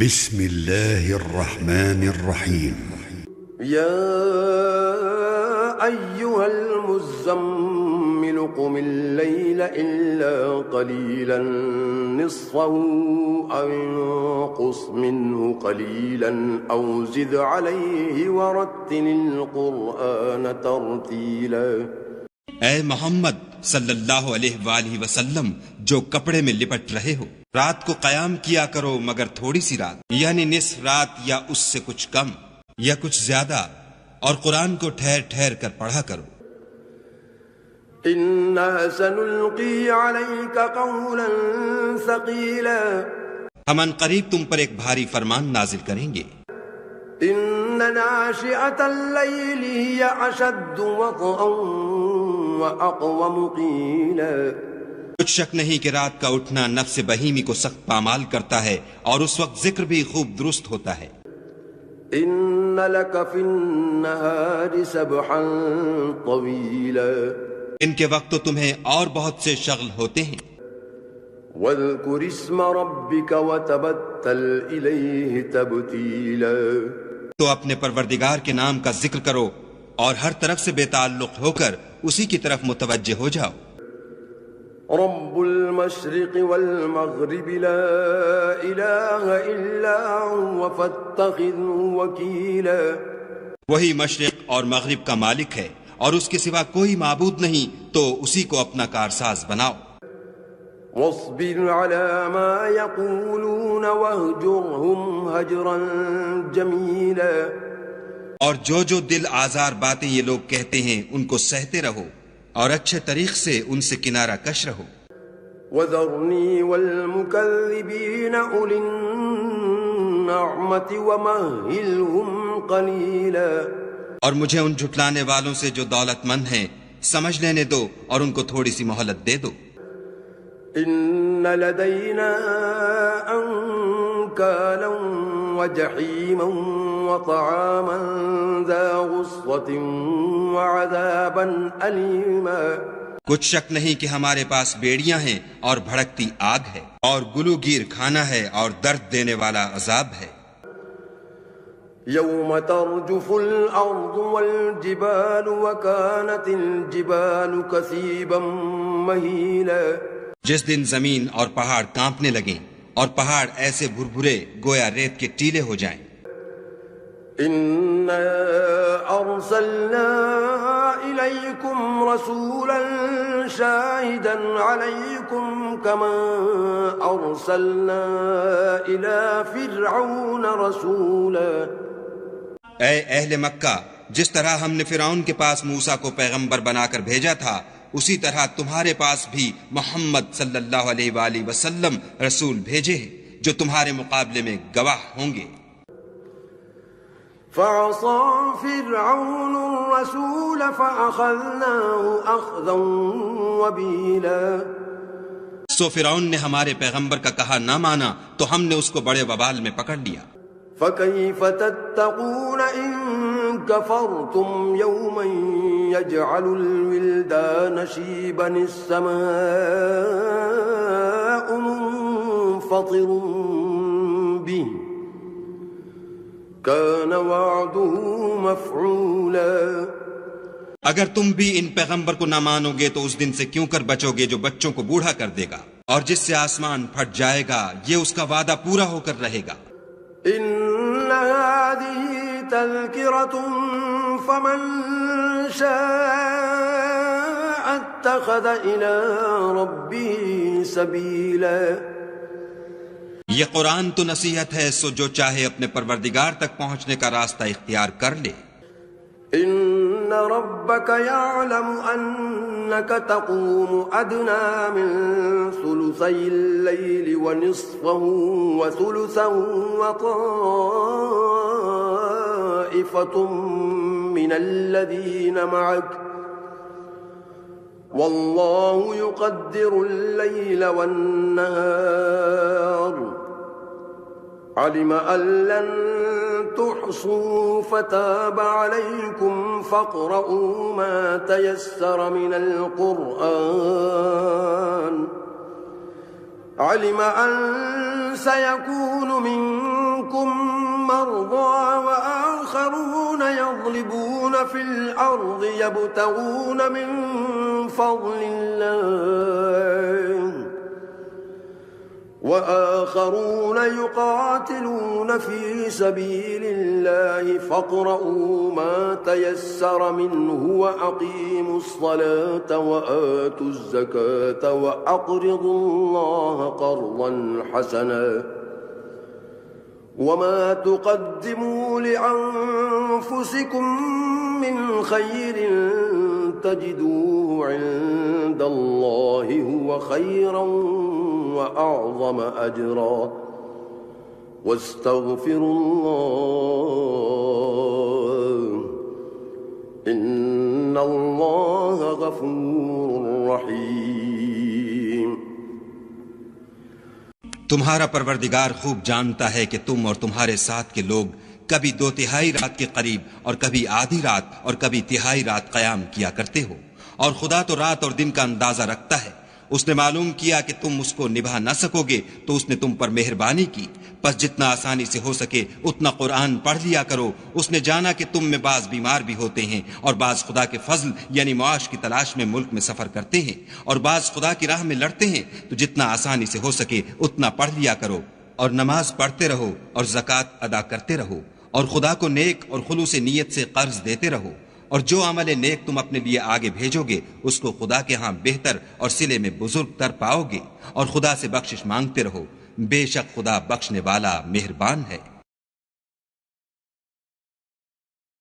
بسم الله الرحمن الرحيم يا أيها المزمل قم الليل إلا قليلا نصفه أو انقص منه قليلا أو زد عليه ورتل القرآن ترتيلا۔ اے محمد صلی اللہ علیہ وآلہ وسلم، جو کپڑے میں لپٹ رہے ہو، رات کو قیام کیا کرو مگر تھوڑی سی رات، یعنی نصف رات یا اس سے کچھ کم یا کچھ زیادہ، اور قرآن کو ٹھہر ٹھہر کر پڑھا کرو۔ إنا سنلقي عليك قولا ثقيلا، ہم ان قریب تم پر ایک بھاری فرمان نازل کریں گے۔ إن ناشئة الليل هي أشد وطئا وأقوم قيلا۔ کچھ شک نہیں کہ رات کا اٹھنا نفس بہیمی کو سخت پامال کرتا ہے، اور اس وقت ذکر بھی خوب درست ہوتا ہے۔ إن لك في النهار سبحا طويلا، ان کے وقت تو تمہیں اور بہت سے شغل ہوتے ہیں۔ واذكر اسم ربك وتبتل إليه تبتيلا، تو اپنے پروردگار کے نام کا ذکر کرو اور ہر طرف سے بے تعلق ہو کر اسی کی طرف متوجہ ہو جاؤ۔ رب المشرق والمغرب لا إله إلا هو فاتخذه وكيلا، وہی مشرق اور مغرب کا مالک ہے اور اس کے سوا کوئی معبود نہیں، تو اسی کو اپنا کارساز بناؤ۔ واصبر على ما يقولون واهجرهم هجرا جميلا، اور جو دل آزار باتیں یہ لوگ کہتے ہیں ان کو سہتے رہو اور اچھے طریق سے ان سے کنارہ کش رہو۔ وذرني والمكذبين أولي النعمة ومهلهم قليلا، اور مجھے ان جھٹلانے والوں سے جو دولت مند ہیں سمجھ لینے دو اور ان کو تھوڑی سی مہلت دے دو۔ إن لدينا أنكالا وجحيما وطعاما ذا غصة وعذابا أليما، کچھ شک نہیں کہ ہمارے پاس بیڑیاں ہیں اور بھڑکتی آگ ہے، اور گلوگیر کھانا ہے اور درد دینے والا عذاب ہے۔ يوم ترجف الأرض والجبال وكانت الجبال كثيبا مهيلا، جس دن زمین اور پہاڑ کانپنے لگیں اور پہاڑ ایسے بھربھرے گویا ریت کے ٹیلے ہو جائیں۔ إنا أرسلنا إليكم رسولا شاهدا عليكم كما أرسلنا إلى فرعون رسولا۔ اے اہل مکہ، جس طرح ہم نے فرعون کے پاس موسیٰ کو پیغمبر بنا کر بھیجا تھا، اسی طرح تمہارے پاس بھی محمد صلی اللہ علیہ وآلہ وسلم رسول بھیجے ہیں جو تمہارے مقابلے میں گواہ ہوں گے۔ فعصى فرعون الرسول فأخذناه أخذا وبيلا، سو فرعون نے ہمارے پیغمبر کا کہا نہ مانا تو ہم نے اس کو بڑے وبال میں پکڑ لیا۔ فكيف تتقون إن كفرتم يوما يجعل الولدان شيبا السماء منفطر به كان وعده مفعولا۔ اگر تم بھی ان پیغمبر کو نہ مانو گے تو اس دن سے کیوں کر بچو گے جو بچوں کو بوڑھا کر دے گا، اور جس سے آسمان پھٹ جائے گا یہ اس کا وعدہ پورا ہو کر رہے گا۔ إن هذه تذكرة فمن شاء اتخذ إلى ربه سبيلا، یہ قرآن تو نصیحت ہے، سو جو چاہے اپنے پروردگار تک پہنچنے کا راستہ اختیار کر لے۔ إن ربك يعلم أنك تقوم أدنى من ثلثي الليل ونصفه وثلثه وطائفة من الذين معك والله يقدر الليل والنهار، علم أن لن تحصوا فتاب عليكم فاقرؤوا ما تيسر من القرآن، علم أن سيكون منكم منكم مرضى وآخرون يضربون في الأرض يبتغون من فضل الله وآخرون يقاتلون في سبيل الله فاقرؤوا ما تيسر منه وأقيموا الصلاة وآتوا الزكاة وأقرضوا الله قرضا حسنا وما تقدموا لأنفسكم من خير تجدوه عند الله هو خيرا وأعظم أجرا واستغفروا الله إن الله غفور رحيم. تمہارا پروردگار خوب جانتا ہے کہ تم اور تمہارے ساتھ کے لوگ کبھی 2/3 رات کے قریب اور کبھی آدھی رات اور کبھی تہائی رات قیام کیا کرتے ہو، اور خدا تو رات اور دن کا اندازہ رکھتا ہے. اس نے معلوم کیا کہ تم اس کو نبھا نہ سکو گے تو اس نے تم پر مہربانی کی، پس جتنا آسانی سے ہو سکے اتنا قرآن پڑھ لیا کرو. اس نے جانا کہ تم میں بعض بیمار بھی ہوتے ہیں اور بعض خدا کے فضل یعنی معاش کی تلاش میں ملک میں سفر کرتے ہیں، اور بعض خدا کی راہ میں لڑتے ہیں، تو جتنا آسانی سے ہو سکے اتنا پڑھ لیا کرو، اور نماز پڑھتے رہو اور زکوٰۃ ادا کرتے رہو، اور خدا کو نیک اور خلوص نیت سے قرض دیتے رہو، اور جو عمل نیک تم اپنے لیے آگے بھیجو گے اس کو خدا کے ہاں بہتر اور صلے میں بزرگ تر پاؤ گے، اور خدا سے بخشش مانگتے رہو، بے شک خدا بخشنے والا مہربان ہے.